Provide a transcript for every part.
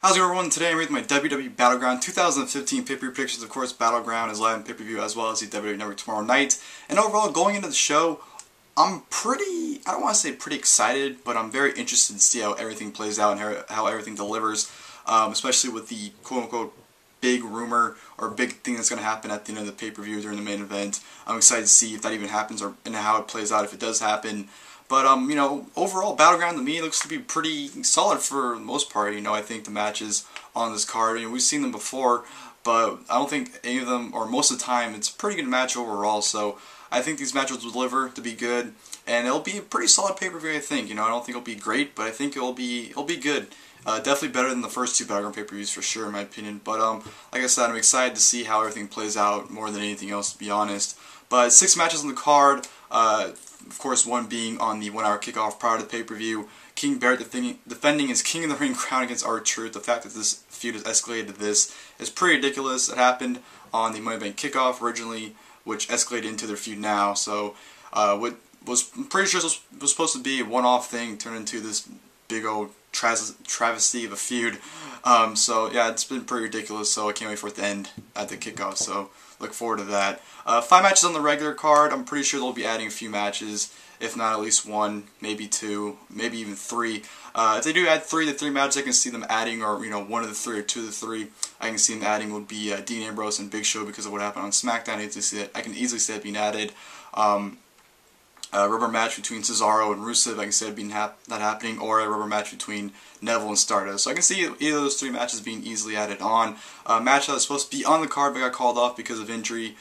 How's it going, everyone? Today I'm with my WWE Battleground 2015 PPV Predictions. Of course, Battleground is live on pay-per-view as well as the WWE Network tomorrow night. And overall, going into the show, I don't want to say pretty excited, but I'm very interested to see how everything plays out and how everything delivers, especially with the quote-unquote big rumor or big thing that's going to happen at the end of the pay-per-view during the main event. I'm excited to see if that even happens and how it plays out if it does happen. But, overall, Battleground to me looks to be pretty solid for the most part. I think the matches on this card, we've seen them before, but I don't think any of them, or most of the time, it's a pretty good match overall. So I think these matches will deliver to be good, and it'll be a pretty solid pay-per-view, I think. I don't think it'll be great, but I think it'll be good. Definitely better than the first two Battleground pay-per-views for sure, in my opinion. But, like I said, I'm excited to see how everything plays out more than anything else, to be honest. But 6 matches on the card. Of course, one being on the 1 hour kickoff prior to the pay-per-view. King Barrett defending his King of the Ring crown against R-Truth. The fact that this feud has escalated to this is pretty ridiculous. It happened on the Money in the Bank kickoff originally, which escalated into their feud now. So, what was I'm pretty sure was supposed to be a one-off thing turned into this big old travesty of a feud. So yeah, it's been pretty ridiculous, so I can't wait for it to end at the kickoff, so look forward to that. 5 matches on the regular card. I'm pretty sure they'll be adding a few matches, if not at least 1, maybe 2, maybe even 3. If they do add 3 to 3 matches, I can see them adding, or 1 of the 3 or 2 of the 3, I can see them adding would be Dean Ambrose and Big Show because of what happened on SmackDown. I can easily see it being added. A rubber match between Cesaro and Rusev, I can see it being not happening, or a rubber match between Neville and Stardust. So I can see either of those 3 matches being easily added on. A match that was supposed to be on the card but got called off because of injury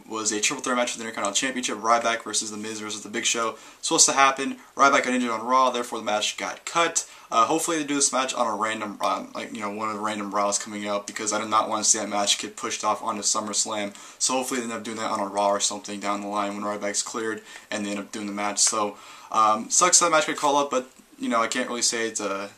was a triple threat match for the Intercontinental Championship. Ryback versus The Miz versus The Big Show. Supposed to happen. Ryback got injured on Raw, therefore the match got cut. Hopefully they do this match on a random, one of the random Raws coming up, because I do not want to see that match get pushed off onto SummerSlam. So hopefully they end up doing that on a Raw or something down the line when Ryback's cleared and they end up doing the match. So sucks that match got called up, but I can't really say it's a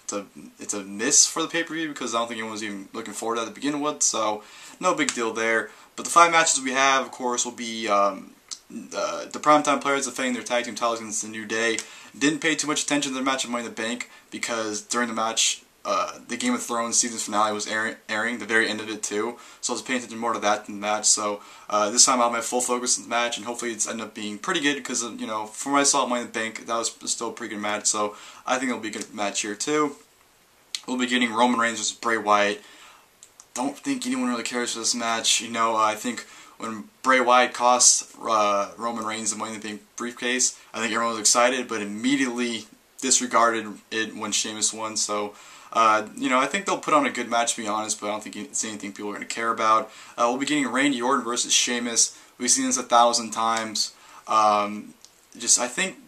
miss for the pay-per-view because I don't think anyone was even looking forward to that to begin with. So no big deal there. But the 5 matches we have, of course, will be the Primetime Players defending their tag team titles against the New Day. Didn't pay too much attention to their match at Money in the Bank because during the match, the Game of Thrones season finale was airing, the very end of it too. So I was paying attention more to that than the match. So this time I'll have my full focus on the match, and hopefully it's ended up being pretty good because, from what I saw at Money in the Bank, that was still a pretty good match. So I think it'll be a good match here too. We'll be getting Roman Reigns versus Bray Wyatt. Don't think anyone really cares for this match. I think when Bray Wyatt cost Roman Reigns the Money in the Bank briefcase, I think everyone was excited, but immediately disregarded it when Sheamus won. So, I think they'll put on a good match, to be honest, but I don't think it's anything people are going to care about. We'll be getting Randy Orton versus Sheamus. We've seen this 1,000 times. I think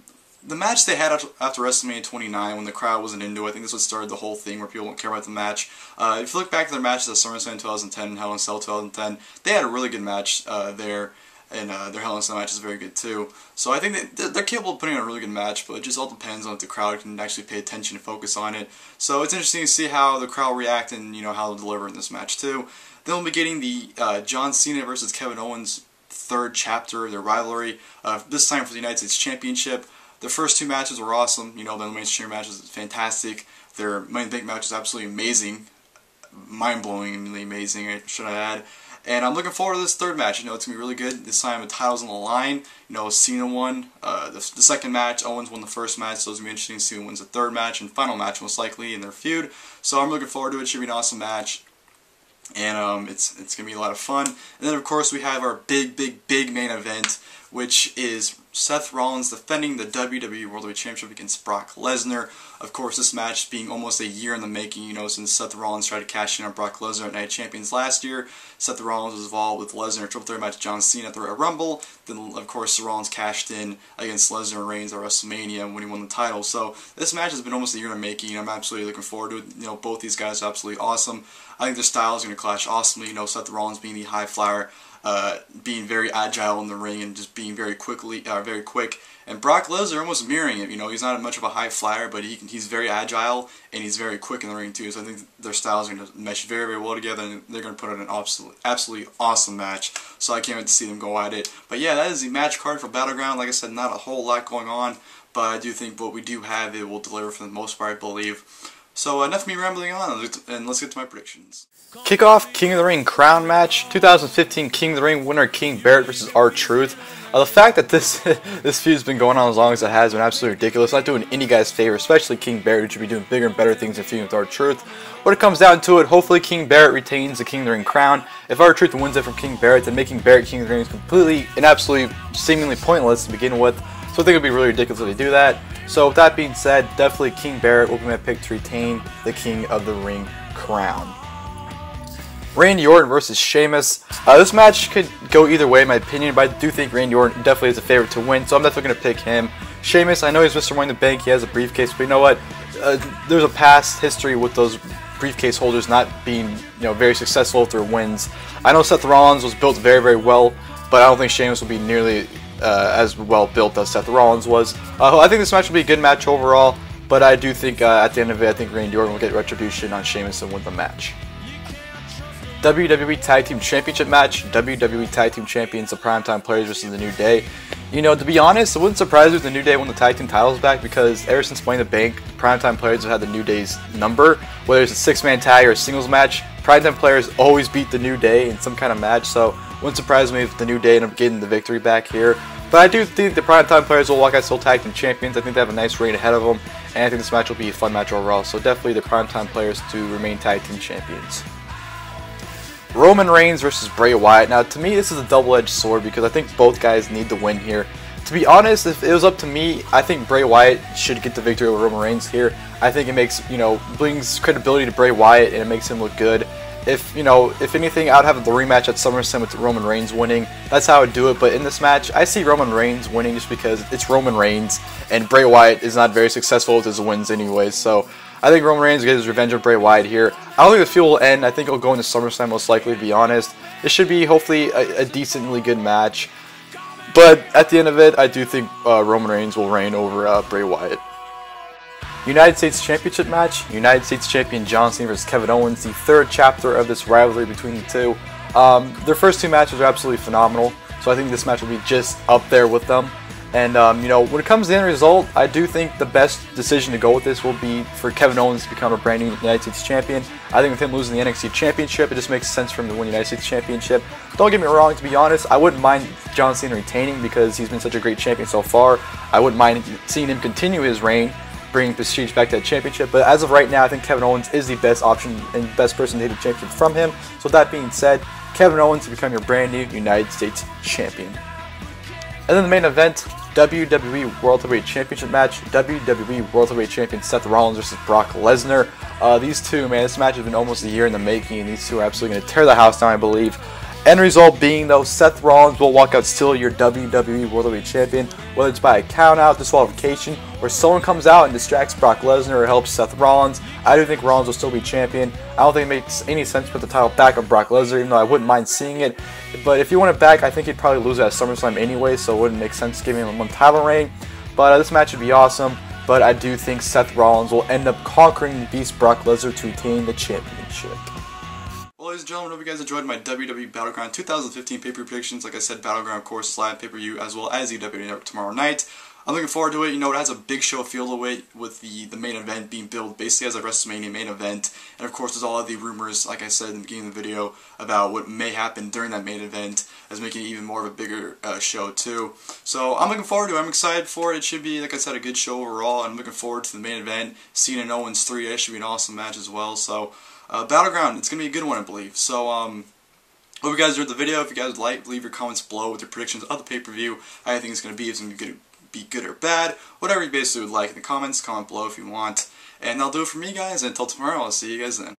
the match they had after WrestleMania 29, when the crowd wasn't into it, I think this what started the whole thing where people don't care about the match. If you look back at their matches at SummerSlam 2010 and Hell in a Cell 2010, they had a really good match there, and their Hell in a Cell match is very good too. So I think they're capable of putting on a really good match, but it just all depends on if the crowd can actually pay attention and focus on it. So it's interesting to see how the crowd react and how they'll deliver in this match too. Then we'll be getting the John Cena versus Kevin Owens 3rd chapter of their rivalry, this time for the United States Championship. The first 2 matches were awesome. The Elimination match was fantastic. Their Money in the Bank match was absolutely amazing. Mind-blowingly amazing, should I add. And I'm looking forward to this 3rd match. It's going to be really good. This time the title's on the line. Cena won the 2nd match. Owens won the 1st match. So it's going to be interesting to see who wins the 3rd match and final match, most likely, in their feud. So I'm looking forward to it. It should be an awesome match. And it's going to be a lot of fun. And then, of course, we have our big main event, which is Seth Rollins defending the WWE World Heavyweight Championship against Brock Lesnar. Of course, this match being almost a year in the making, since Seth Rollins tried to cash in on Brock Lesnar at Night of Champions last year. Seth Rollins was involved with Lesnar in a triple threat match with John Cena at the Royal Rumble. Then, of course, Rollins cashed in against Lesnar and Reigns at WrestleMania when he won the title. So this match has been almost a year in the making. I'm absolutely looking forward to it. Both these guys are absolutely awesome. I think their style is going to clash awesomely. Seth Rollins being the high flyer, being very agile in the ring and just being very quick, and Brock Lesnar almost mirroring it. He's not much of a high flyer, but he's very agile and he's very quick in the ring too. So I think their styles are going to mesh very well together, and they're going to put on an absolutely awesome match. So I can't wait to see them go at it. But yeah, that is the match card for Battleground. Like I said, not a whole lot going on, but I do think what we do have, it will deliver for the most part, I believe. So enough of me rambling on, and let's get to my predictions. Kickoff King of the Ring crown match. 2015 King of the Ring winner King Barrett versus R-Truth. The fact that this feud's been going on as long as it has been absolutely ridiculous. Not doing any guy's favor, especially King Barrett, who should be doing bigger and better things than feuding with R-Truth. When it comes down to it, hopefully King Barrett retains the King of the Ring crown. If R-Truth wins it from King Barrett, then making Barrett King of the Ring is completely and absolutely seemingly pointless to begin with. So I think it would be really ridiculous if they do that. So with that being said, definitely King Barrett will be my pick to retain the King of the Ring crown. Randy Orton versus Sheamus. This match could go either way in my opinion, but I do think Randy Orton definitely is a favorite to win, so I'm definitely going to pick him. Sheamus, I know he's Mr. Money in the Bank, he has a briefcase, but you know what? There's a past history with those briefcase holders not being very successful with their wins. I know Seth Rollins was built very, very well, but I don't think Sheamus will be nearly as well built as Seth Rollins was. I think this match will be a good match overall, but I do think at the end of it, I think Randy Orton will get retribution on Sheamus and win the match. WWE Tag Team Championship match. WWE Tag Team Champions, the Primetime Players versus the New Day. To be honest, it wouldn't surprise me if the New Day won the Tag Team titles back, because ever since Money in the Bank, Primetime Players have had the New Day's number. Whether it's a 6-man tag or a singles match, Primetime Players always beat the New Day in some kind of match, so it wouldn't surprise me if the New Day end up getting the victory back here. But I do think the Primetime Players will walk out still Tag Team Champions. I think they have a nice reign ahead of them, and I think this match will be a fun match overall, so definitely the Primetime Players to remain Tag Team Champions. Roman Reigns versus Bray Wyatt. Now, to me, this is a double-edged sword because I think both guys need the win here. To be honest, if it was up to me, I think Bray Wyatt should get the victory over Roman Reigns here. I think it makes, brings credibility to Bray Wyatt and it makes him look good. If anything, I would have the rematch at SummerSlam with Roman Reigns winning. That's how I would do it. But in this match, I see Roman Reigns winning just because it's Roman Reigns and Bray Wyatt is not very successful with his wins anyways. So I think Roman Reigns will get his revenge on Bray Wyatt here. I don't think the feud will end. I think it'll go into SummerSlam most likely, to be honest. It should be hopefully a decently good match. But at the end of it, I do think Roman Reigns will reign over Bray Wyatt. United States Championship match. United States Champion John Cena versus Kevin Owens. The third chapter of this rivalry between the two. Their first two matches are absolutely phenomenal. So I think this match will be just up there with them. And, when it comes to the end result, I do think the best decision to go with this will be for Kevin Owens to become a brand new United States Champion. I think with him losing the NXT Championship, it just makes sense for him to win the United States Championship. Don't get me wrong, to be honest, I wouldn't mind John Cena retaining because he's been such a great champion so far. I wouldn't mind seeing him continue his reign, bringing prestige back to that championship. But as of right now, I think Kevin Owens is the best option and best person to take the championship from him. So with that being said, Kevin Owens to become your brand new United States Champion. And then the main event, WWE World Heavyweight Championship match. WWE World Heavyweight Champion Seth Rollins versus Brock Lesnar. These two, man, this match has been almost a year in the making, and these two are absolutely going to tear the house down, I believe. End result being, though, Seth Rollins will walk out still your WWE World Heavyweight Champion, whether it's by a count-out, disqualification, or someone comes out and distracts Brock Lesnar or helps Seth Rollins. I do think Rollins will still be champion. I don't think it makes any sense to put the title back on Brock Lesnar, even though I wouldn't mind seeing it. But if you want it back, I think he'd probably lose it at SummerSlam anyway, so it wouldn't make sense giving him one title reign. But this match would be awesome. But I do think Seth Rollins will end up conquering the beast Brock Lesnar to retain the championship. Well, ladies and gentlemen, I hope you guys enjoyed my WWE Battleground 2015 pay-per-view predictions. Like I said, Battleground, of course, live pay-per-view, as well as the WWE Network tomorrow night. I'm looking forward to it. It has a big show feel to it, with the main event being billed basically as a WrestleMania main event. And of course, there's all of the rumors, like I said in the beginning of the video, about what may happen during that main event, as making it even more of a bigger show too. So I'm looking forward to it. I'm excited for it. It should be, like I said, a good show overall. I'm looking forward to the main event. Cena and Owens 3, that should be an awesome match as well. So Battleground, it's going to be a good one, I believe. So hope you guys enjoyed the video. If you guys like, leave your comments below with your predictions of the pay-per-view. I think it's going to be, good or bad, whatever you basically would like in the comments. Comment below if you want. And that'll do it for me, guys. Until tomorrow, I'll see you guys then.